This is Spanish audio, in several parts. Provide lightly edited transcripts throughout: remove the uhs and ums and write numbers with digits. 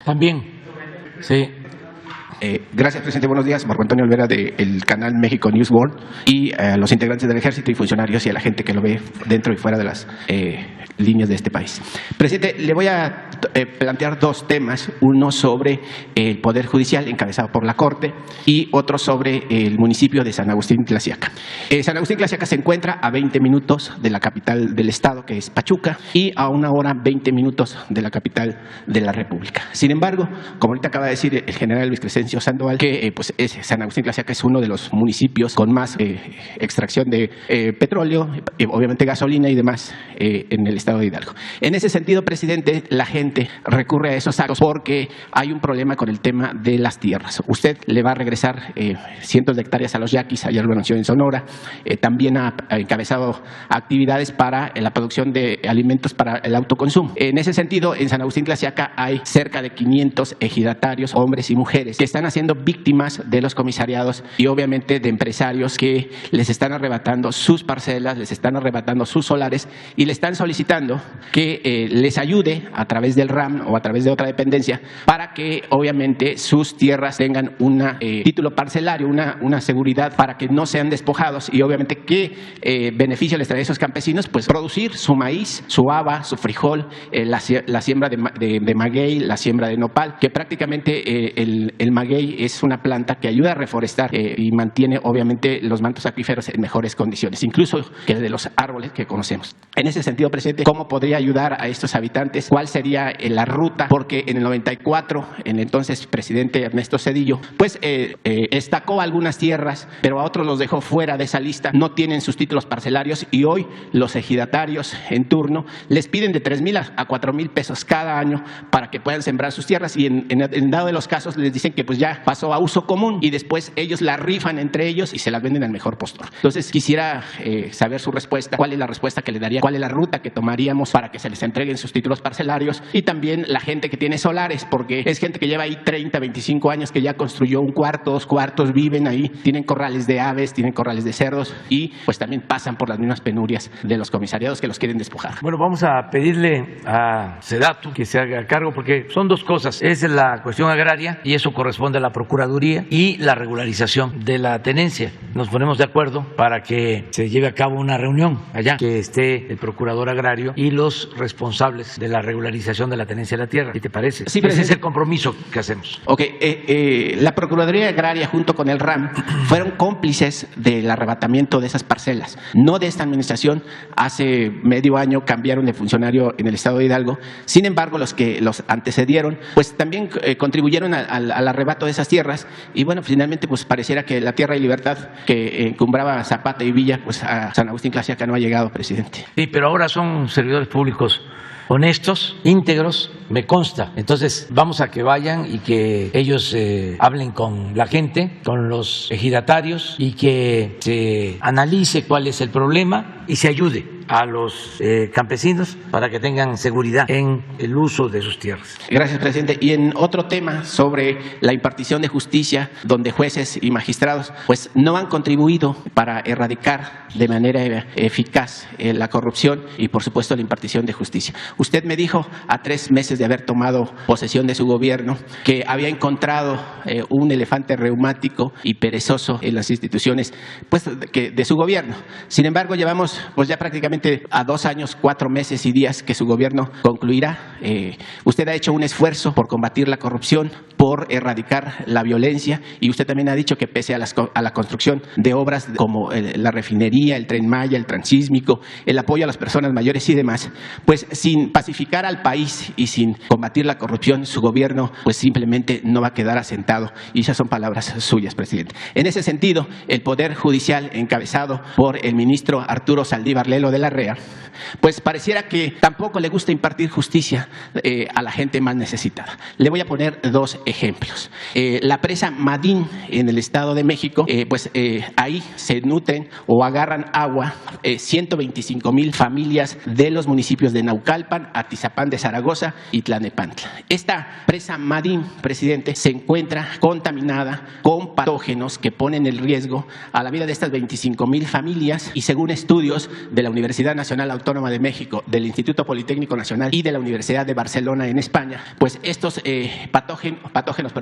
también. Sí. Gracias, presidente. Buenos días. Marco Antonio Olvera, del canal México News World, y a los integrantes del Ejército y funcionarios y a la gente que lo ve dentro y fuera de las líneas de este país. Presidente, le voy a plantear dos temas, uno sobre el Poder Judicial encabezado por la Corte y otro sobre el municipio de San Agustín Tlaxiaca. San Agustín Tlaxiaca se encuentra a 20 minutos de la capital del estado, que es Pachuca, y a 1 hora 20 minutos de la capital de la República. Sin embargo, como ahorita acaba de decir el general Luis Crescencio Sandoval, que San Agustín Tlaxiaca es uno de los municipios con más extracción de petróleo, obviamente gasolina y demás en el estado de Hidalgo. En ese sentido, presidente, la gente recurre a esos actos porque hay un problema con el tema de las tierras. Usted le va a regresar cientos de hectáreas a los yaquis, ayer lo anunció en Sonora, también ha encabezado actividades para la producción de alimentos para el autoconsumo. En ese sentido, en San Agustín Tlaxiaca hay cerca de 500 ejidatarios, hombres y mujeres, que están haciendo víctimas de los comisariados y obviamente de empresarios que les están arrebatando sus parcelas, les están arrebatando sus solares y le están solicitando que les ayude a través del RAM o a través de otra dependencia para que obviamente sus tierras tengan un título parcelario, una seguridad para que no sean despojados y obviamente qué beneficio les trae a esos campesinos, pues producir su maíz, su haba, su frijol, la siembra de maguey, la siembra de nopal, que prácticamente el maguey es una planta que ayuda a reforestar y mantiene obviamente los mantos acuíferos en mejores condiciones, incluso que de los árboles que conocemos. En ese sentido, presidente, ¿cómo podría ayudar a estos habitantes? ¿Cuál sería la ruta? Porque en el 94, el entonces presidente Ernesto Zedillo, pues estacó algunas tierras, pero a otros los dejó fuera de esa lista, no tienen sus títulos parcelarios y hoy los ejidatarios en turno les piden de 3,000 a 4,000 pesos cada año para que puedan sembrar sus tierras y en dado de los casos les dicen que pues ya pasó a uso común y después ellos la rifan entre ellos y se las venden al mejor postor. Entonces quisiera saber su respuesta, cuál es la respuesta que le daría, cuál es la ruta que tomaríamos para que se les entreguen sus títulos parcelarios y también la gente que tiene solares, porque es gente que lleva ahí 30, 25 años que ya construyó un cuarto, 2 cuartos, viven ahí, tienen corrales de aves, tienen corrales de cerdos y pues también pasan por las mismas penurias de los comisariados que los quieren despojar. Bueno, vamos a pedirle a Sedatu que se haga cargo porque son dos cosas, es la cuestión agraria y eso corresponde a la Procuraduría y la regularización de la tenencia. Nos ponemos de acuerdo para que se lleve a cabo una reunión allá, que esté el procurador agrario y los responsables de la regularización de la tenencia de la tierra. ¿Qué te parece? Sí, ese es el compromiso que hacemos. Ok, la Procuraduría Agraria junto con el RAM fueron cómplices del arrebatamiento de esas parcelas, no de esta administración. Hace medio año cambiaron de funcionario en el estado de Hidalgo, sin embargo los que los antecedieron pues también contribuyeron al arrebato de esas tierras y bueno, finalmente pues pareciera que la tierra y libertad que encumbraba Zapata y Villa pues a San Agustín Tlaxiaca no ha llegado, presidente. Sí, pero ahora son servidores públicos honestos, íntegros, me consta. Entonces vamos a que vayan y que ellos hablen con la gente, con los ejidatarios y que se analice cuál es el problema y se ayude a los campesinos para que tengan seguridad en el uso de sus tierras. Gracias, presidente. Y en otro tema sobre la impartición de justicia, donde jueces y magistrados pues no han contribuido para erradicar de manera eficaz la corrupción y por supuesto la impartición de justicia. Usted me dijo a 3 meses de haber tomado posesión de su gobierno que había encontrado un elefante reumático y perezoso en las instituciones pues de su gobierno. Sin embargo, llevamos pues ya prácticamente a 2 años, 4 meses y días que su gobierno concluirá. Usted ha hecho un esfuerzo por combatir la corrupción, por erradicar la violencia y usted también ha dicho que pese a la construcción de obras como la refinería, el Tren Maya, el transísmico, el apoyo a las personas mayores y demás, pues sin pacificar al país y sin combatir la corrupción, su gobierno pues simplemente no va a quedar asentado y esas son palabras suyas, presidente. En ese sentido, el Poder Judicial encabezado por el ministro Arturo Saldívar Lelo de la REA, pues pareciera que tampoco le gusta impartir justicia a la gente más necesitada. Le voy a poner 2 ejemplos. La presa Madín en el Estado de México, ahí se nutren o agarran agua 125,000 familias de los municipios de Naucalpan, Atizapán de Zaragoza y Tlalnepantla. Esta presa Madín, presidente, se encuentra contaminada con patógenos que ponen en riesgo a la vida de estas 25,000 familias y según estudios de la Universidad Nacional Autónoma de México, del Instituto Politécnico Nacional y de la Universidad de Barcelona en España, pues estos patógenos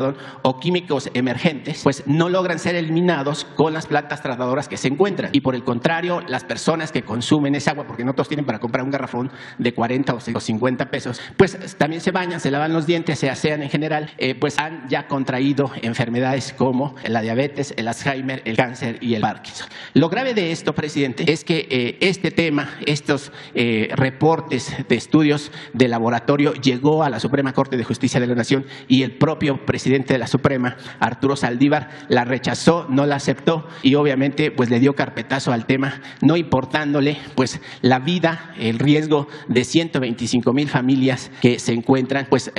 o químicos emergentes pues no logran ser eliminados con las plantas tratadoras que se encuentran y por el contrario las personas que consumen esa agua, porque no todos tienen para comprar un garrafón de 40 o 50 pesos, pues también se bañan, se lavan los dientes, se asean en general, pues han ya contraído enfermedades como la diabetes, el Alzheimer, el cáncer y el Parkinson. Lo grave de esto, presidente, es que este tema, estos reportes de estudios de laboratorio llegó a la Suprema Corte de Justicia de la Nación y el propio presidente de la Suprema, Arturo Saldívar, la rechazó, no la aceptó y obviamente pues le dio carpetazo al tema, no importándole pues la vida, el riesgo de 125,000 familias que se encuentran pues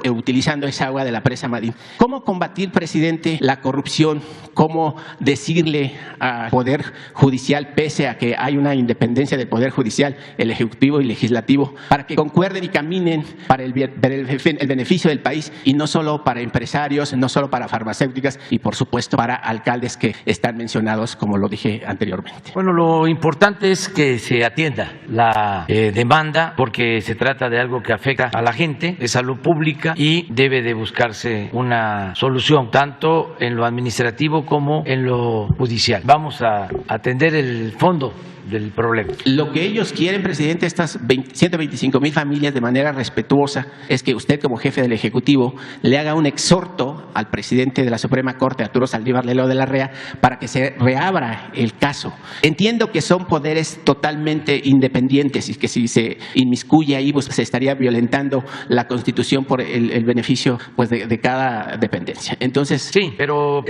utilizando esa agua de la presa Madín. ¿Cómo combatir, presidente, la corrupción? ¿Cómo decirle al Poder Judicial, pese a que hay una independencia del Poder Judicial, el Ejecutivo y Legislativo, para que concuerden y caminen para el beneficio del país y no solo para empresarios, no solo para farmacéuticas y por supuesto para alcaldes que están mencionados, como lo dije anteriormente? Bueno, lo importante es que se atienda la demanda porque se trata de algo que afecta a la gente, de salud pública y debe de buscarse una solución, tanto en lo administrativo como en lo judicial. Vamos a atender el fondo del problema. Lo que ellos quieren, presidente, estas 125,000 familias, de manera respetuosa, es que usted como jefe del Ejecutivo le haga un exhorto al presidente de la Suprema Corte, Arturo Saldívar Lelo de la Rea, para que se reabra el caso. Entiendo que son poderes totalmente independientes y que si se inmiscuye ahí pues se estaría violentando la Constitución por el beneficio pues de cada dependencia. Entonces, sí, pero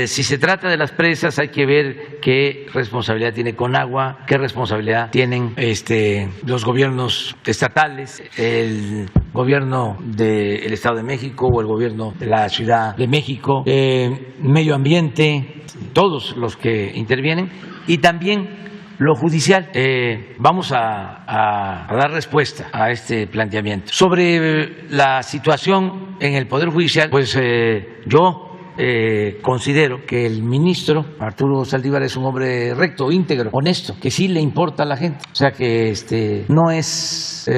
si se trata de las presas hay que ver qué responsabilidad tiene Conagua, qué responsabilidad tienen los gobiernos estatales, el gobierno del Estado de México o el gobierno de la Ciudad de México, medio ambiente, todos los que intervienen y también lo judicial. Vamos a dar respuesta a este planteamiento. Sobre la situación en el Poder Judicial, pues yo considero que el ministro Arturo Saldívar es un hombre recto, íntegro, honesto, que sí le importa a la gente. O sea que no es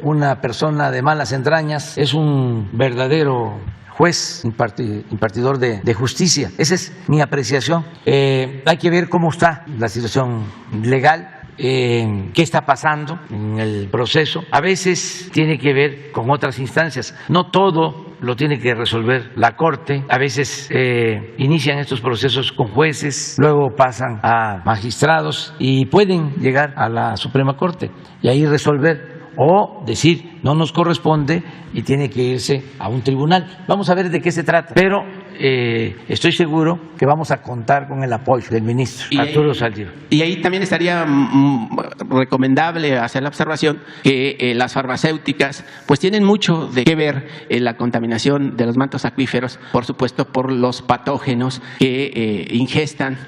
una persona de malas entrañas, es un verdadero juez, impartidor de justicia. Esa es mi apreciación. Hay que ver cómo está la situación legal. Qué está pasando en el proceso. A veces tiene que ver con otras instancias. No todo lo tiene que resolver la Corte. A veces inician estos procesos con jueces, luego pasan a magistrados y pueden llegar a la Suprema Corte y ahí resolver o decir no nos corresponde y tiene que irse a un tribunal. Vamos a ver de qué se trata, pero estoy seguro que vamos a contar con el apoyo del ministro Arturo Saldívar. Y ahí también estaría recomendable hacer la observación que las farmacéuticas pues tienen mucho de qué ver en la contaminación de los mantos acuíferos, por supuesto por los patógenos que ingestan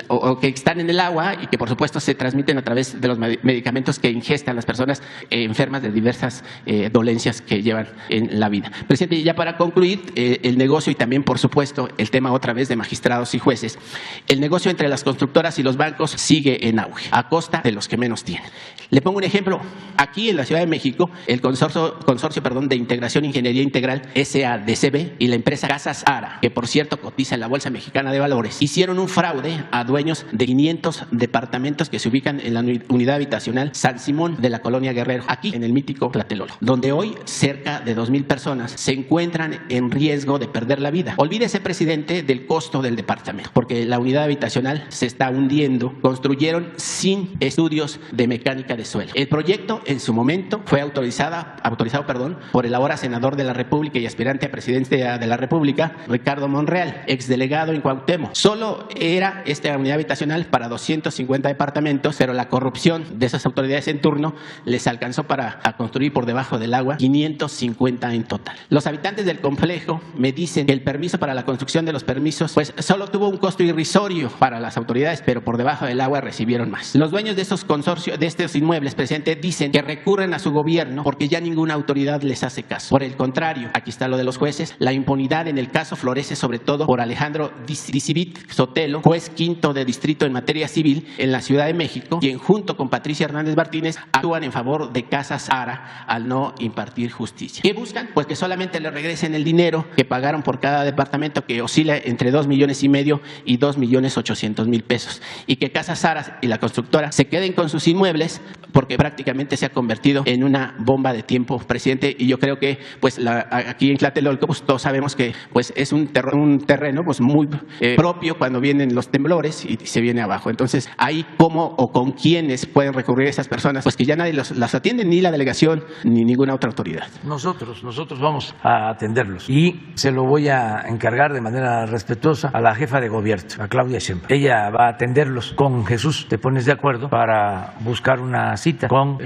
o que están en el agua y que por supuesto se transmiten a través de los medicamentos que ingestan las personas enfermas de diversas dolencias que llevan en la vida. Presidente, ya para concluir, el negocio y también por supuesto el tema otra vez de magistrados y jueces, el negocio entre las constructoras y los bancos sigue en auge, a costa de los que menos tienen. Le pongo un ejemplo. Aquí en la Ciudad de México, el consorcio de Integración Ingeniería Integral, SADCB, y la empresa Casas Ara, que por cierto cotiza en la Bolsa Mexicana de Valores, hicieron un fraude a dueños de 500 departamentos que se ubican en la unidad habitacional San Simón de la colonia Guerrero, aquí en el mítico Tlatelolco, donde hoy cerca de 2,000 personas se encuentran en riesgo de perder la vida. Olvídese, presidente, del costo del departamento, porque la unidad habitacional se está hundiendo. Construyeron sin estudios de mecánica de suelo. El proyecto en su momento fue autorizado por el ahora senador de la República y aspirante a presidente de la República, Ricardo Monreal, exdelegado en Cuauhtémoc. Solo era esta unidad habitacional para 250 departamentos, pero la corrupción de esas autoridades en turno les alcanzó para construir por debajo debajo del agua, 550 en total. Los habitantes del complejo me dicen que el permiso para la construcción de los permisos pues solo tuvo un costo irrisorio para las autoridades, pero por debajo del agua recibieron más. Los dueños de estos consorcios, de estos inmuebles, presidente, dicen que recurren a su gobierno porque ya ninguna autoridad les hace caso. Por el contrario, aquí está lo de los jueces, la impunidad en el caso florece sobre todo por Alejandro Dicibit Sotelo, juez quinto de distrito en materia civil en la Ciudad de México, quien junto con Patricia Hernández Martínez actúan en favor de Casas Ara al no impartir justicia. ¿Qué buscan? Pues que solamente le regresen el dinero que pagaron por cada departamento, que oscila entre 2,5 millones y 2,8 pesos, y que Casas Ara y la constructora se queden con sus inmuebles porque prácticamente se ha convertido en una bomba de tiempo, presidente, y yo creo que pues aquí en Tlatelolco pues, todos sabemos que pues es un terreno pues muy propio cuando vienen los temblores y se viene abajo. Entonces, ahí cómo o con quiénes pueden recurrir esas personas, pues que ya nadie las atiende, ni la delegación ni ninguna otra autoridad. Nosotros vamos a atenderlos y se lo voy a encargar de manera respetuosa a la jefa de gobierno, a Claudia Sheinbaum. Ella va a atenderlos con Jesús. Te pones de acuerdo para buscar una cita con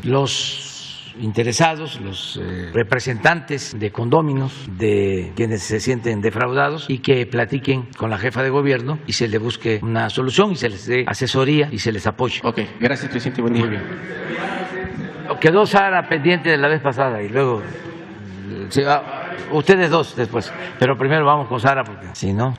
los interesados, los representantes de condóminos, de quienes se sienten defraudados, y que platiquen con la jefa de gobierno y se le busque una solución y se les dé asesoría y se les apoye. Ok, gracias, presidente. Buen día. Muy bien. Quedó Sara pendiente de la vez pasada y luego ustedes dos después, pero primero vamos con Sara porque si no...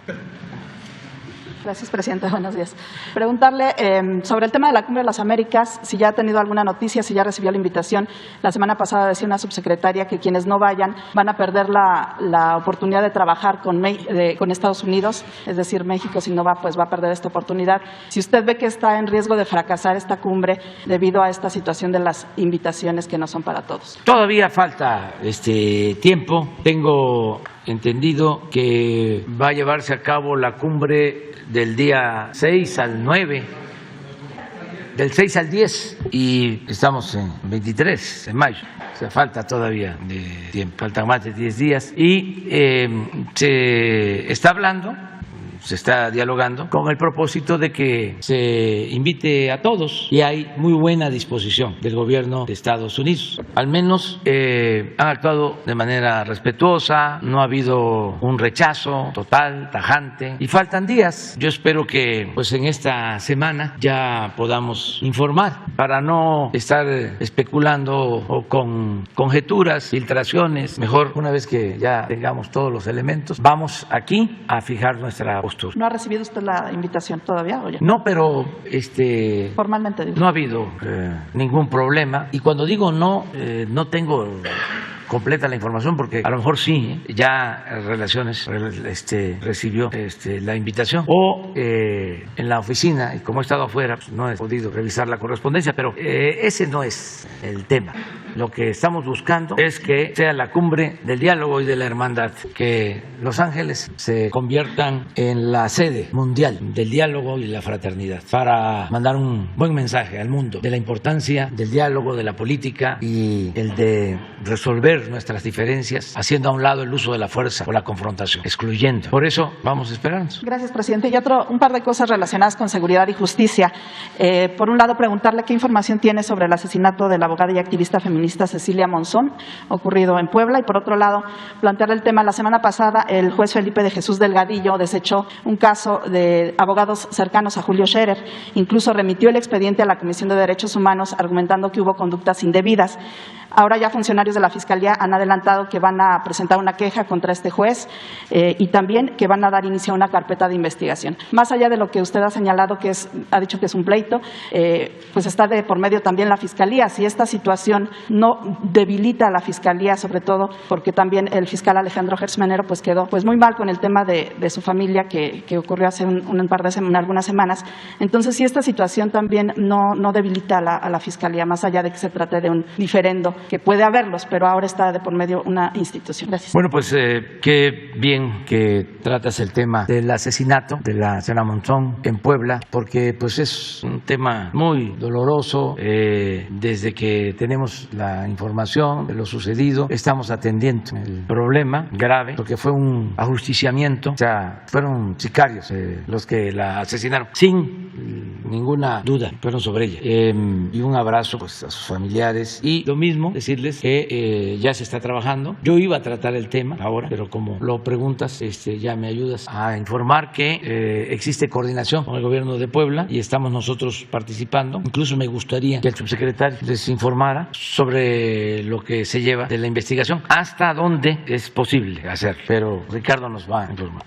Gracias, presidente. Buenos días. Preguntarle sobre el tema de la Cumbre de las Américas, si ya ha tenido alguna noticia, si ya recibió la invitación. La semana pasada decía una subsecretaria que quienes no vayan van a perder la oportunidad de trabajar con Estados Unidos, es decir, México si no va, pues va a perder esta oportunidad. Si usted ve que está en riesgo de fracasar esta cumbre debido a esta situación de las invitaciones que no son para todos. Todavía falta tiempo. Tengo entendido que va a llevarse a cabo la cumbre del día 6 al 9, del 6 al 10, y estamos en 23 de mayo. O sea, falta todavía de tiempo, faltan más de 10 días. Y se está hablando, se está dialogando con el propósito de que se invite a todos, y hay muy buena disposición del gobierno de Estados Unidos. Al menos han actuado de manera respetuosa, no ha habido un rechazo total, tajante, y faltan días. Yo espero que pues en esta semana ya podamos informar para no estar especulando o con conjeturas, filtraciones. Mejor, una vez que ya tengamos todos los elementos, vamos aquí a fijar nuestra postura. ¿No ha recibido usted la invitación todavía o ya? No, pero formalmente digo. No ha habido ningún problema. Y cuando digo no, no tengo completa la información, porque a lo mejor sí, ya Relaciones recibió la invitación, o en la oficina, y como he estado afuera, pues no he podido revisar la correspondencia, pero ese no es el tema. Lo que estamos buscando es que sea la cumbre del diálogo y de la hermandad, que Los Ángeles se conviertan en la sede mundial del diálogo y la fraternidad, para mandar un buen mensaje al mundo de la importancia del diálogo, de la política y el de resolver nuestras diferencias, haciendo a un lado el uso de la fuerza o la confrontación, excluyendo. Por eso vamos a esperarnos. Gracias, presidente. Y un par de cosas relacionadas con seguridad y justicia. Por un lado, preguntarle qué información tiene sobre el asesinato de la abogada y activista feminista Cecilia Monzón, ocurrido en Puebla. Y por otro lado, plantearle el tema. La semana pasada, el juez Felipe de Jesús Delgadillo desechó un caso de abogados cercanos a Julio Scherer. Incluso remitió el expediente a la Comisión de Derechos Humanos, argumentando que hubo conductas indebidas. Ahora ya funcionarios de la Fiscalía han adelantado que van a presentar una queja contra este juez y también que van a dar inicio a una carpeta de investigación. Más allá de lo que usted ha señalado, ha dicho que es un pleito, pues está de por medio también la Fiscalía. Si esta situación no debilita a la Fiscalía, sobre todo porque también el fiscal Alejandro Gersmanero pues quedó pues muy mal con el tema de su familia que ocurrió hace algunas semanas. Entonces, si esta situación también no debilita a la Fiscalía, más allá de que se trate de un diferendo, que puede haberlos, pero ahora está de por medio una institución. Gracias. Bueno, pues qué bien que tratas el tema del asesinato de la señora Monzón en Puebla, porque pues es un tema muy doloroso. Desde que tenemos la información de lo sucedido, estamos atendiendo el problema grave, porque fue un ajusticiamiento, o sea, fueron sicarios los que la asesinaron, sin ninguna duda, fueron sobre ella. Y un abrazo pues a sus familiares, y lo mismo decirles que ya se está trabajando. Yo iba a tratar el tema ahora, pero como lo preguntas, ya me ayudas a informar que existe coordinación con el gobierno de Puebla y estamos nosotros participando. Incluso me gustaría que el subsecretario les informara sobre lo que se lleva de la investigación, hasta dónde es posible hacer, pero Ricardo nos va a informar.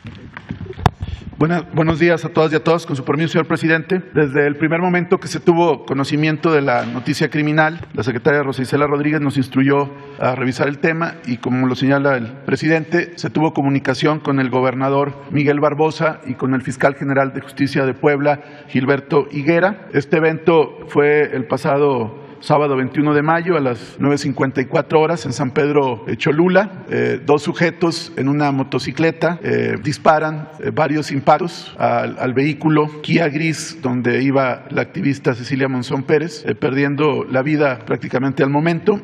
Buenos días a todas y a todos. Con su permiso, señor presidente. Desde el primer momento que se tuvo conocimiento de la noticia criminal, la secretaria Rosa Isela Rodríguez nos instruyó a revisar el tema y, como lo señala el presidente, se tuvo comunicación con el gobernador Miguel Barbosa y con el fiscal general de Justicia de Puebla, Gilberto Higuera. Este evento fue el pasado sábado 21 de mayo a las 9:54 horas en San Pedro Cholula. Dos sujetos en una motocicleta disparan varios impactos al vehículo Kia gris donde iba la activista Cecilia Monzón Pérez, perdiendo la vida prácticamente al momento.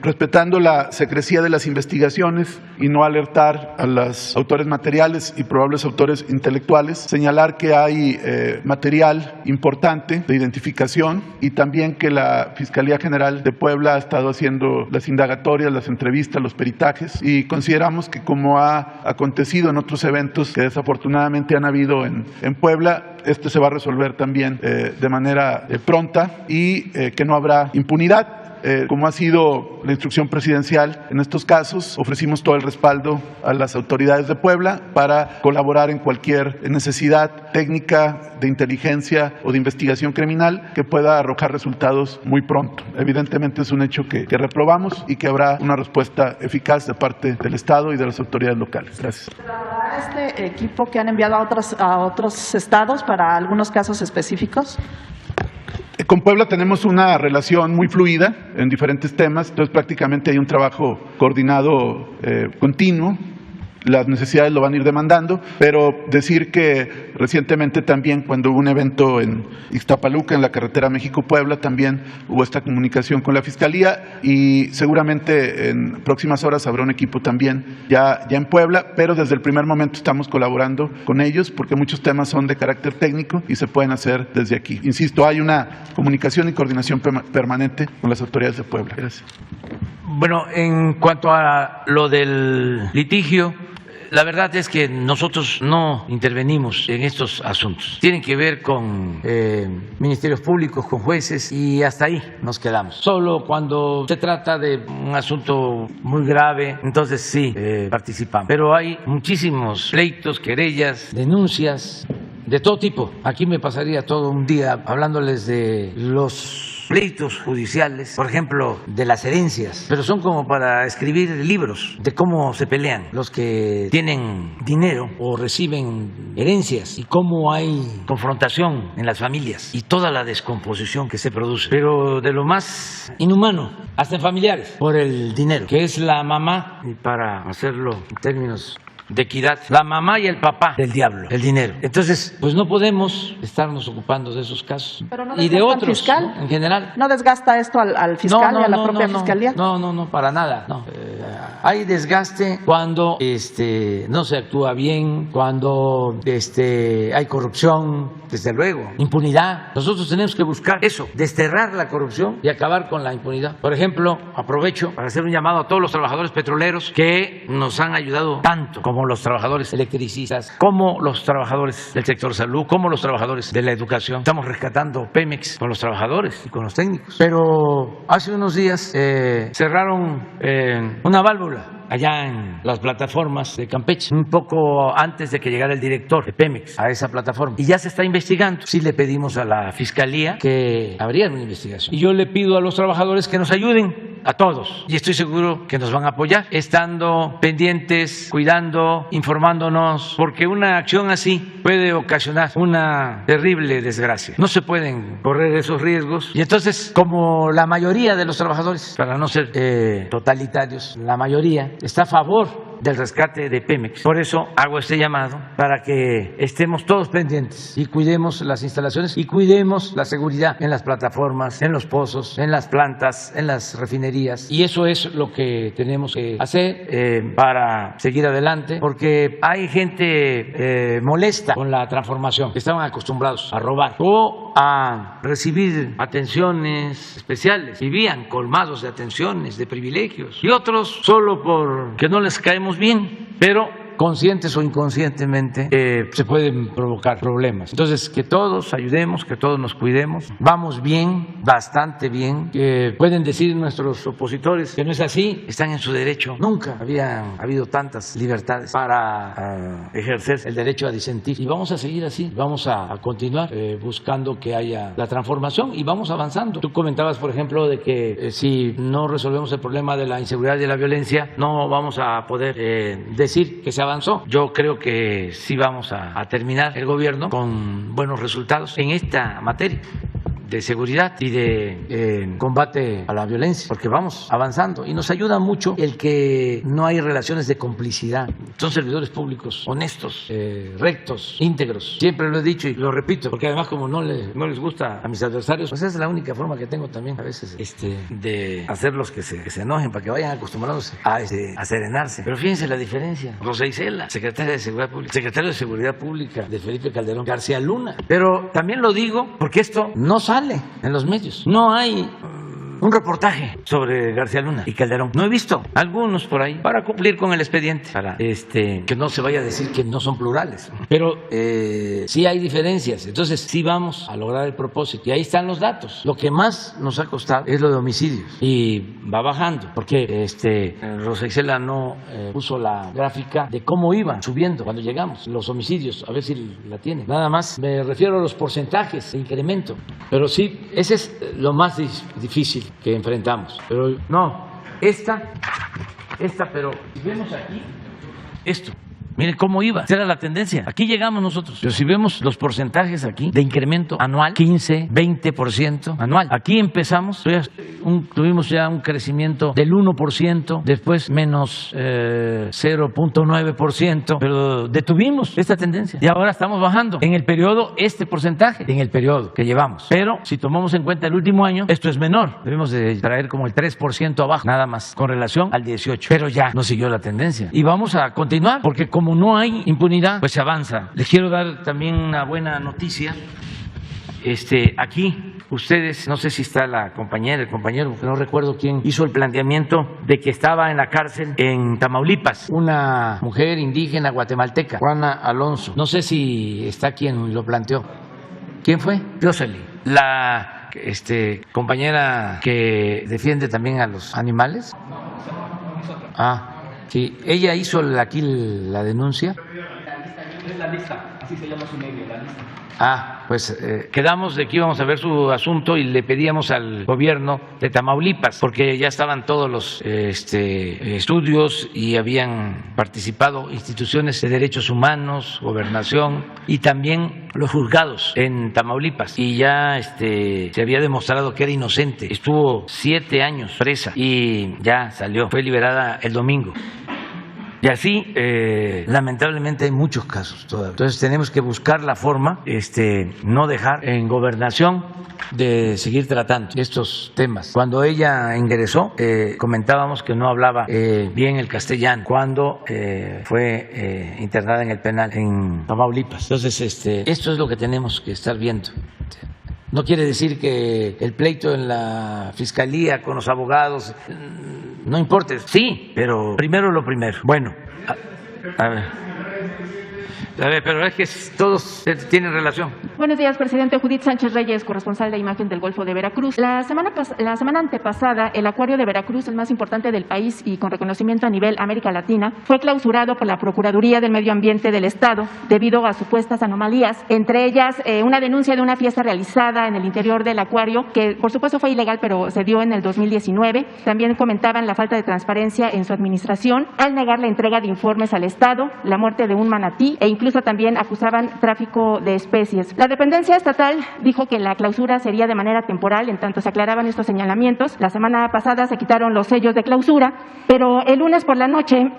Respetando la secrecía de las investigaciones y no alertar a los autores materiales y probables autores intelectuales, señalar que hay material importante de identificación y también que la Fiscalía General de Puebla ha estado haciendo las indagatorias, las entrevistas, los peritajes, y consideramos que, como ha acontecido en otros eventos que desafortunadamente han habido en Puebla, este se va a resolver también de manera pronta y que no habrá impunidad. Como ha sido la instrucción presidencial en estos casos, ofrecimos todo el respaldo a las autoridades de Puebla para colaborar en cualquier necesidad técnica, de inteligencia o de investigación criminal que pueda arrojar resultados muy pronto. Evidentemente es un hecho que reprobamos y que habrá una respuesta eficaz de parte del Estado y de las autoridades locales. Gracias. ¿Este equipo que han enviado a otros estados para algunos casos específicos? Con Puebla tenemos una relación muy fluida en diferentes temas, entonces prácticamente hay un trabajo coordinado continuo. Las necesidades lo van a ir demandando, pero decir que recientemente también, cuando hubo un evento en Ixtapaluca, en la carretera México-Puebla, también hubo esta comunicación con la Fiscalía y seguramente en próximas horas habrá un equipo también ya en Puebla, pero desde el primer momento estamos colaborando con ellos porque muchos temas son de carácter técnico y se pueden hacer desde aquí. Insisto, hay una comunicación y coordinación permanente con las autoridades de Puebla. Gracias. Bueno, en cuanto a lo del litigio, la verdad es que nosotros no intervenimos en estos asuntos. Tienen que ver con ministerios públicos, con jueces, y hasta ahí nos quedamos. Solo cuando se trata de un asunto muy grave, entonces sí participamos. Pero hay muchísimos pleitos, querellas, denuncias de todo tipo. Aquí me pasaría todo un día hablándoles de los pleitos judiciales, por ejemplo, de las herencias, pero son como para escribir libros de cómo se pelean los que tienen dinero o reciben herencias y cómo hay confrontación en las familias y toda la descomposición que se produce, pero de lo más inhumano, hasta en familiares, por el dinero, que es la mamá, y para hacerlo en términos de equidad, la mamá y el papá del diablo, el dinero. Entonces, pues no podemos estarnos ocupando de esos casos y de otros, ¿no? En general. ¿No desgasta esto al fiscal y a la propia fiscalía? No, para nada. No. Hay desgaste cuando no se actúa bien, cuando hay corrupción, desde luego, impunidad. Nosotros tenemos que buscar eso, desterrar la corrupción y acabar con la impunidad. Por ejemplo, aprovecho para hacer un llamado a todos los trabajadores petroleros que nos han ayudado tanto, como los trabajadores electricistas, como los trabajadores del sector salud, como los trabajadores de la educación. Estamos rescatando Pemex con los trabajadores y con los técnicos. Pero hace unos días cerraron una válvula allá en las plataformas de Campeche, un poco antes de que llegara el director de Pemex a esa plataforma. Y ya se está investigando. Sí le pedimos a la Fiscalía que abriera una investigación. Y yo le pido a los trabajadores que nos ayuden, a todos. Y estoy seguro que nos van a apoyar, estando pendientes, cuidando, informándonos, porque una acción así puede ocasionar una terrible desgracia. No se pueden correr esos riesgos. Y entonces, como la mayoría de los trabajadores, para no ser totalitarios, la mayoría está a favor del rescate de Pemex. Por eso hago este llamado para que estemos todos pendientes y cuidemos las instalaciones y cuidemos la seguridad en las plataformas, en los pozos, en las plantas, en las refinerías. Y eso es lo que tenemos que hacer para seguir adelante, porque hay gente molesta con la transformación, que estaban acostumbrados a robar o a recibir atenciones especiales, vivían colmados de atenciones, de privilegios, y otros solo porque no les caemos bien, pero conscientes o inconscientemente se pueden provocar problemas. Entonces, que todos ayudemos, que todos nos cuidemos. Vamos bien, bastante bien. Pueden decir nuestros opositores que no es así, están en su derecho. Nunca había habido tantas libertades para ejercer el derecho a disentir. Y vamos a seguir así, vamos a continuar buscando que haya la transformación y vamos avanzando. Tú comentabas, por ejemplo, de que si no resolvemos el problema de la inseguridad y de la violencia, no vamos a poder decir que se avanzó. Yo creo que sí vamos a terminar el gobierno con buenos resultados en esta materia de seguridad y de combate a la violencia, porque vamos avanzando y nos ayuda mucho el que no hay relaciones de complicidad. Son servidores públicos honestos, rectos, íntegros. Siempre lo he dicho y lo repito, porque además como no les gusta a mis adversarios, pues esa es la única forma que tengo también a veces de hacerlos que se enojen, para que vayan acostumbrándose a serenarse. Pero fíjense la diferencia. Rosa Isela, secretaria de Seguridad Pública, secretario de Seguridad Pública de Felipe Calderón García Luna. Pero también lo digo porque esto no sale en los medios. No hay un reportaje sobre García Luna y Calderón. No he visto algunos por ahí para cumplir con el expediente, para que no se vaya a decir que no son plurales. Pero sí hay diferencias. Entonces sí vamos a lograr el propósito. Y ahí están los datos. Lo que más nos ha costado es lo de homicidios. Y va bajando. Porque Rosa Isela no puso la gráfica de cómo iban subiendo cuando llegamos los homicidios. A ver si la tiene. Nada más me refiero a los porcentajes de incremento. Pero sí, ese es lo más difícil que enfrentamos. Pero no, pero si vemos aquí, esto, miren cómo iba, esa era la tendencia. Aquí llegamos nosotros. Pero si vemos los porcentajes aquí de incremento anual, 15, 20% anual. Aquí empezamos, tuvimos ya un crecimiento del 1%, después menos 0.9%, pero detuvimos esta tendencia. Y ahora estamos bajando en el periodo porcentaje, en el periodo que llevamos. Pero si tomamos en cuenta el último año, esto es menor. Debemos de traer como el 3% abajo, nada más, con relación al 18. Pero ya no siguió la tendencia. Y vamos a continuar, porque como no hay impunidad, pues se avanza. Les quiero dar también una buena noticia. Aquí, ustedes, no sé si está la compañera, el compañero, no recuerdo quién hizo el planteamiento de que estaba en la cárcel en Tamaulipas una mujer indígena guatemalteca, Juana Alonso. No sé si está quien lo planteó. ¿Quién fue? Jocelyn. La compañera que defiende también a los animales. Sí, ella hizo aquí la denuncia. Es la lista, así se llama su medio, la lista. Pues quedamos de que íbamos a ver su asunto y le pedíamos al gobierno de Tamaulipas, porque ya estaban todos los estudios y habían participado instituciones de derechos humanos, gobernación y también los juzgados en Tamaulipas. Y ya se había demostrado que era inocente. Estuvo 7 años presa y ya salió, fue liberada el domingo. Y así, lamentablemente, hay muchos casos todavía. Entonces tenemos que buscar la forma, no dejar en gobernación de seguir tratando estos temas. Cuando ella ingresó, comentábamos que no hablaba bien el castellano cuando fue internada en el penal en Tamaulipas. Entonces, esto es lo que tenemos que estar viendo. No quiere decir que el pleito en la fiscalía con los abogados no importe. Sí, pero primero lo primero. Bueno, a ver, pero es que todos tienen relación. Buenos días, presidente. Judith Sánchez Reyes, corresponsal de Imagen del Golfo de Veracruz. La semana antepasada, el acuario de Veracruz, el más importante del país y con reconocimiento a nivel América Latina, fue clausurado por la Procuraduría del Medio Ambiente del Estado debido a supuestas anomalías, entre ellas una denuncia de una fiesta realizada en el interior del acuario, que por supuesto fue ilegal, pero se dio en el 2019. También comentaban la falta de transparencia en su administración al negar la entrega de informes al Estado, la muerte de un manatí y incluso también acusaban tráfico de especies. La dependencia estatal dijo que la clausura sería de manera temporal, en tanto se aclaraban estos señalamientos. La semana pasada se quitaron los sellos de clausura, pero el lunes por la noche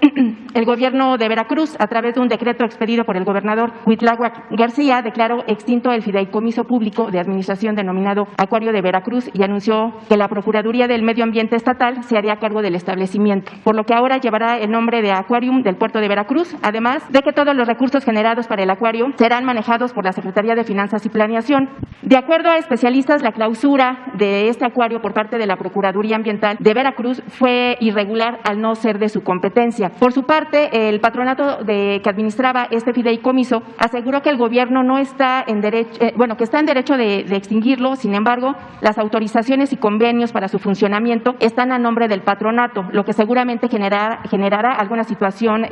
el gobierno de Veracruz, a través de un decreto expedido por el gobernador Cuitláhuac García, declaró extinto el fideicomiso público de administración denominado Acuario de Veracruz y anunció que la Procuraduría del Medio Ambiente Estatal se haría cargo del establecimiento, por lo que ahora llevará el nombre de Acuarium del Puerto de Veracruz, además de que todos los recursos generados para el acuario serán manejados por la Secretaría de Finanzas y Planeación. De acuerdo a especialistas, la clausura de este acuario por parte de la Procuraduría Ambiental de Veracruz fue irregular al no ser de su competencia. Por su parte, el patronato que administraba este fideicomiso aseguró que el gobierno no está en derecho, que está en derecho de extinguirlo. Sin embargo, las autorizaciones y convenios para su funcionamiento están a nombre del patronato, lo que seguramente generará alguna situación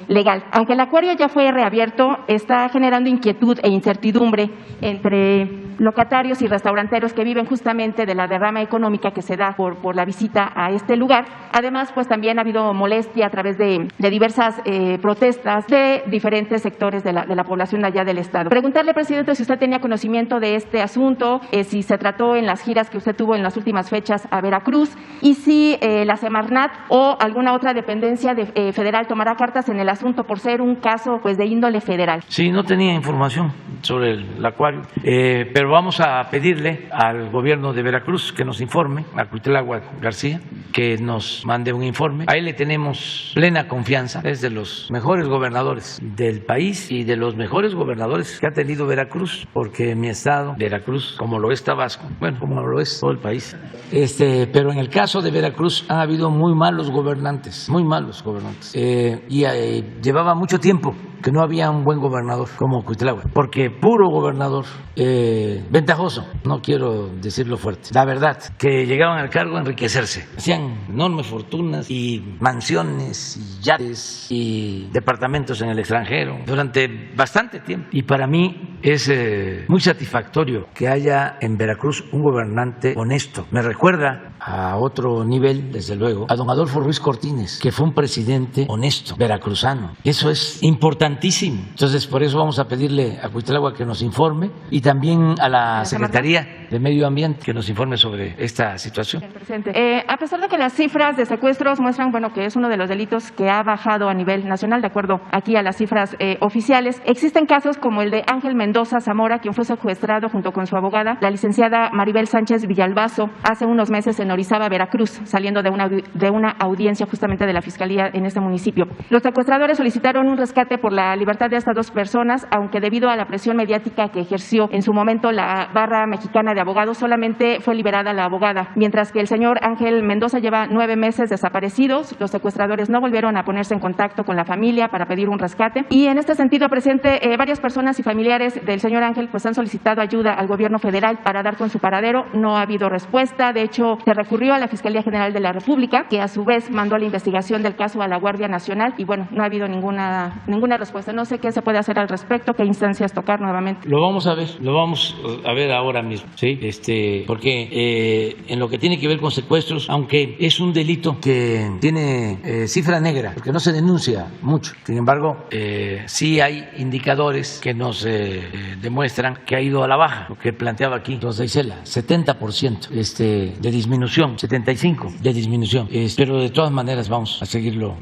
legal. Aunque el acuario ya fue reabierto, está generando inquietud e incertidumbre entre locatarios y restauranteros que viven justamente de la derrama económica que se da por la visita a este lugar. Además, pues también ha habido molestia a través de diversas protestas de diferentes sectores de la población allá del estado. Preguntarle, presidente, si usted tenía conocimiento de este asunto, si se trató en las giras que usted tuvo en las últimas fechas a Veracruz y si la Semarnat o alguna otra dependencia federal tomará cartas en el asunto por ser un caso pues de índole federal. Sí, no tenía información sobre el acuario, pero vamos a pedirle al gobierno de Veracruz que nos informe, a Cuitláhuac García, que nos mande un informe. A él le tenemos plena confianza, es de los mejores gobernadores del país y de los mejores gobernadores que ha tenido Veracruz, porque mi estado, Veracruz, como lo es Tabasco, bueno, como lo es todo el país, pero en el caso de Veracruz ha habido muy malos gobernantes, y llevaba mucho tiempo que no había un buen gobernador como Cuitláhuac, porque puro gobernador ventajoso, no quiero decirlo fuerte, la verdad, que llegaban al cargo a enriquecerse, hacían enormes fortunas y mansiones y yates y departamentos en el extranjero durante bastante tiempo, y para mí es muy satisfactorio que haya en Veracruz un gobernante honesto. Me recuerda a otro nivel, desde luego, a don Adolfo Ruiz Cortines, que fue un presidente honesto, veracruzano. Eso es importantísimo. Entonces, por eso vamos a pedirle a Cuitláhuac que nos informe y también a la Secretaría de Medio Ambiente que nos informe sobre esta situación. A pesar de que las cifras de secuestros muestran que es uno de los delitos que ha bajado a nivel nacional, de acuerdo aquí a las cifras oficiales, existen casos como el de Ángel Mendoza Zamora, quien fue secuestrado junto con su abogada, la licenciada Maribel Sánchez Villalbazo, hace unos meses en Orizaba, Veracruz, saliendo de una audiencia justamente de la Fiscalía en este municipio. Los secuestradores solicitaron un rescate por la libertad de estas dos personas, aunque debido a la presión mediática que ejerció en su momento la barra mexicana de abogados, solamente fue liberada la abogada, mientras que el señor Ángel Mendoza lleva 9 meses desaparecidos. Los secuestradores no volvieron a ponerse en contacto con la familia para pedir un rescate, y en este sentido, presidente, varias personas y familiares del señor Ángel pues han solicitado ayuda al gobierno federal para dar con su paradero. No ha habido respuesta. De hecho, se recurrió a la Fiscalía General de la República, que a su vez mandó la investigación del caso a la Guardia Nacional, y no ha habido ninguna respuesta. No sé qué se puede hacer al respecto, qué instancias tocar nuevamente. Lo vamos a ver ahora mismo, ¿sí? Porque en lo que tiene que ver con secuestros, aunque es un delito que tiene cifra negra, porque no se denuncia mucho, sin embargo, sí hay indicadores que nos demuestran que ha ido a la baja, lo que planteaba aquí Rosa Isela, 70% de disminución, 75% de disminución, pero de todas maneras vamos a seguirlo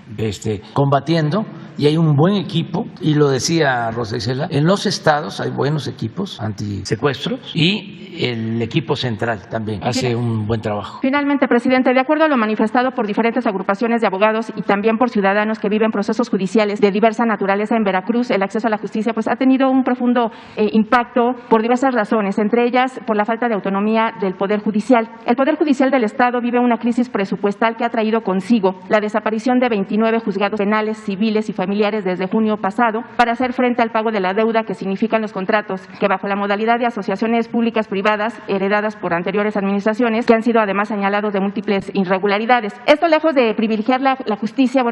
combatiendo, y hay un buen equipo, y lo decía Rosa Isela, en los estados hay buenos equipos antisecuestros, y el equipo central también hace un buen trabajo. Finalmente, presidente, de acuerdo a lo manifestado por diferentes agrupaciones de abogados y también por ciudadanos que viven procesos judiciales de diversa naturaleza en Veracruz, el acceso a la justicia pues ha tenido un profundo impacto por diversas razones, entre ellas por la falta de autonomía del Poder Judicial. El Poder Judicial del Estado vive una crisis presupuestal que ha traído consigo la desaparición de 29 juzgados penales, civiles y familiares desde junio pasado para hacer frente al pago de la deuda que significan los contratos que, bajo la modalidad de asociaciones públicas privadas heredadas por anteriores administraciones, que han sido además señalados de múltiples irregularidades. Esto, lejos de privilegiar la justicia,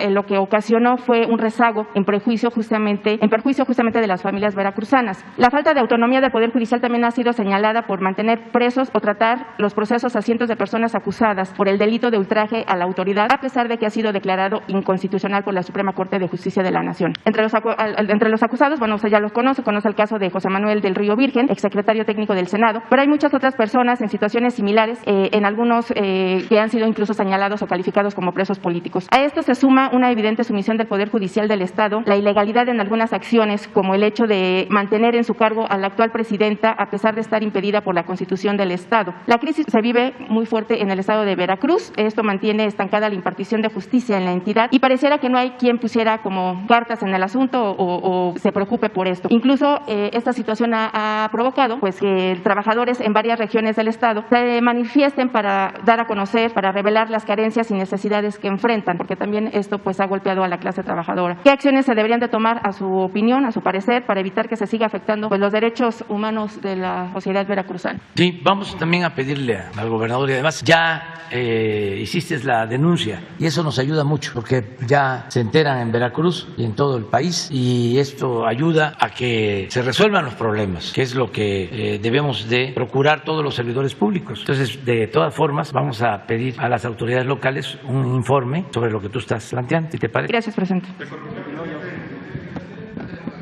lo que ocasionó fue un rezago en perjuicio justamente de las familias veracruzanas. La falta de autonomía del Poder Judicial también ha sido señalada por mantener presos o tratar los procesos a cientos de personas acusadas por el delito de ultraje a la autoridad, a pesar de que ha sido declarado inconstitucional por la Suprema Corte de Justicia de la Nación. Entre Entre los acusados, bueno, usted ya los conoce el caso de José Manuel del Río Virgen, exsecretario técnico del Senado, pero hay muchas otras personas en situaciones similares, en algunos que han sido incluso señalados o calificados como presos políticos. A esto se suma una evidente sumisión del Poder Judicial del Estado, la ilegalidad en algunas acciones, como el hecho de mantener en su cargo a la actual presidenta a pesar de estar impedida por la Constitución del Estado. La crisis se vive muy fuerte en el estado de Veracruz, esto mantiene estancada la impartición de justicia en la entidad y pareciera que no hay quien pusiera como cartas en el asunto o se preocupe por esto. Incluso esta situación ha provocado pues que trabajadores en varias regiones del estado se manifiesten para dar a conocer, para revelar las carencias y necesidades que enfrentan, porque también esto pues ha golpeado a la clase trabajadora. ¿Qué acciones se deberían de tomar a su opinión, a su parecer, para evitar que se siga afectando pues los derechos humanos de la sociedad veracruzana? Sí, vamos también a pedirle al gobernador, y además ya hiciste la denuncia y eso nos ayuda mucho porque ya se enteran en Veracruz y en todo el país y esto ayuda a que se resuelvan los problemas, que es lo que debemos de procurar todos los servidores públicos. Entonces, de todas formas, vamos a pedir a las autoridades locales un informe sobre lo que tú estás planteando, si te parece. Gracias, presidente.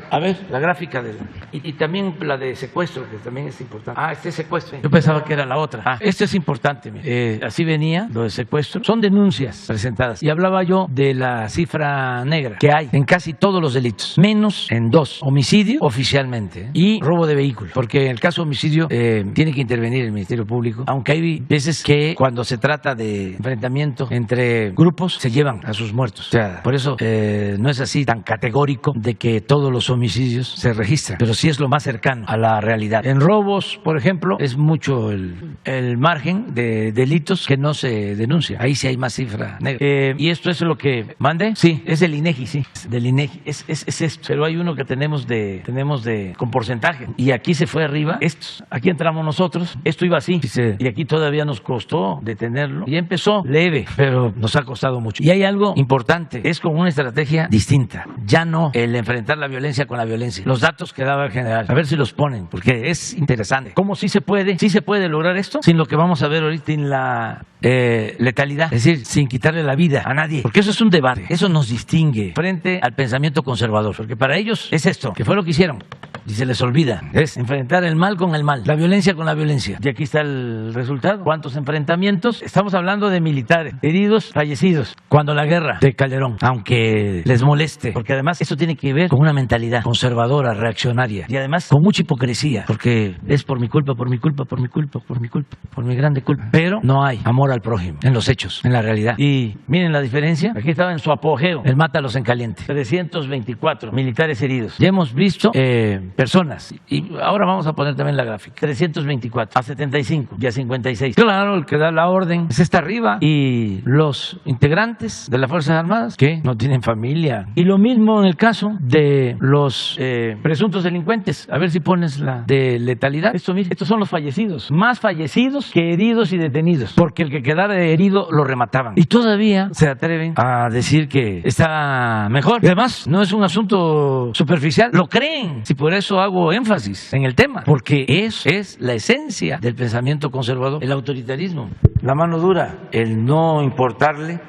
A ver, la gráfica y también la de secuestro, que también es importante. Este secuestro. Yo pensaba que era la otra. Esto es importante. Así venía lo de secuestro. Son denuncias presentadas. Y hablaba yo de la cifra negra que hay en casi todos los delitos, menos en 2. Homicidio oficialmente y robo de vehículo. Porque en el caso de homicidio tiene que intervenir el Ministerio Público, aunque hay veces que cuando se trata de enfrentamiento entre grupos se llevan a sus muertos. O sea, por eso no es así tan categórico de que todos los homicidios se registran, pero sí es lo más cercano a la realidad. En robos, por ejemplo, es mucho el margen de delitos que no se denuncia. Ahí sí hay más cifra negra. Y esto es lo que mande. Sí, es el INEGI, sí, del INEGI. Es esto. Pero hay uno que tenemos con porcentaje. Y aquí se fue arriba. Aquí entramos nosotros. Esto iba así. Y aquí todavía nos costó detenerlo. Y empezó leve, pero nos ha costado mucho. Y hay algo importante. Es con una estrategia distinta. Ya no el enfrentar la violencia con la violencia. Los datos que daba el general, a ver si los ponen, porque es interesante. ¿Cómo sí se puede lograr esto? Sin lo que vamos a ver ahorita en la letalidad, es decir, sin quitarle la vida a nadie, porque eso es un debate, eso nos distingue frente al pensamiento conservador, porque para ellos es esto, que fue lo que hicieron. Y se les olvida, es enfrentar el mal con el mal, la violencia con la violencia. Y aquí está el resultado. ¿Cuántos enfrentamientos? Estamos hablando de militares, heridos, fallecidos, cuando la guerra de Calderón, aunque les moleste, porque además eso tiene que ver con una mentalidad conservadora, reaccionaria, y además con mucha hipocresía, porque es por mi culpa, por mi culpa, por mi culpa, por mi culpa, por mi grande culpa. Pero no hay amor al prójimo, en los hechos, en la realidad. Y miren la diferencia, aquí estaba en su apogeo, el mátalos en caliente, 324 militares heridos. Ya hemos visto personas, y ahora vamos a poner también la gráfica, 324 a 75 y a 56. Claro, el que da la orden está arriba, y los integrantes de las Fuerzas Armadas que no tienen familia. Y lo mismo en el caso de los presuntos delincuentes. A ver si pones la de letalidad. Estos son los fallecidos, más fallecidos que heridos y detenidos, porque el que quedara herido lo remataban. Y todavía se atreven a decir que está mejor. Y además, no es un asunto superficial, lo creen. Si por eso hago énfasis en el tema, porque eso es la esencia del pensamiento conservador, el autoritarismo, la mano dura, el no importarle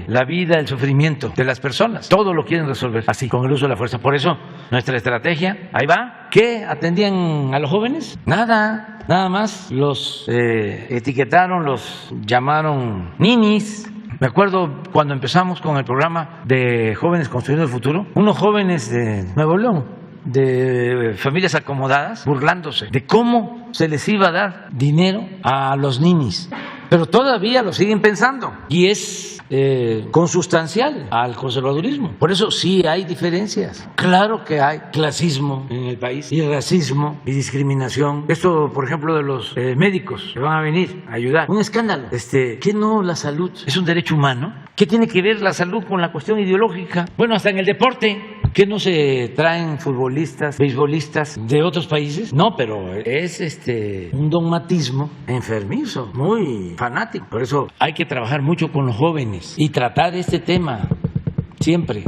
la vida, el sufrimiento de las personas. Todo lo quieren resolver así, con el uso de la fuerza. Por eso nuestra estrategia, ahí va. ¿Qué atendían a los jóvenes? Nada más los etiquetaron, los llamaron ninis. Me acuerdo cuando empezamos con el programa de Jóvenes Construyendo el Futuro, unos jóvenes de Nuevo León, de familias acomodadas, burlándose de cómo se les iba a dar dinero a los ninis. Pero todavía lo siguen pensando y es consustancial al conservadurismo. Por eso sí hay diferencias. Claro que hay clasismo en el país y racismo y discriminación. Esto, por ejemplo, de los médicos que van a venir a ayudar. Un escándalo. ¿Qué no? La salud es un derecho humano. ¿Qué tiene que ver la salud con la cuestión ideológica? Bueno, hasta en el deporte. ¿Qué no se traen futbolistas, beisbolistas de otros países? No, pero es un dogmatismo enfermizo, muy fanático. Por eso hay que trabajar mucho con los jóvenes y tratar este tema siempre.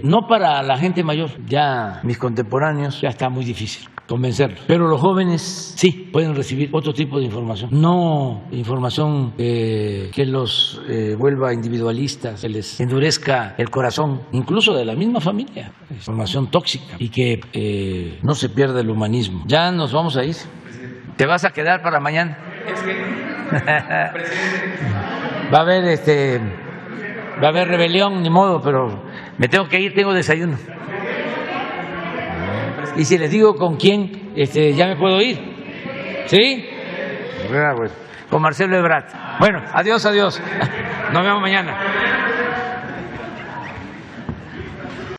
No para la gente mayor, ya mis contemporáneos ya está muy difícil convencerlos, pero los jóvenes sí pueden recibir otro tipo de información, no información que los vuelva individualistas, que les endurezca el corazón, incluso de la misma familia, información tóxica y que no se pierda el humanismo. Ya nos vamos a ir. ¿Te vas a quedar para mañana? Va a haber rebelión, ni modo, pero me tengo que ir, tengo desayuno. Y si les digo con quién, ya me puedo ir. ¿Sí? Con Marcelo Ebrard. Bueno, adiós. Nos vemos mañana.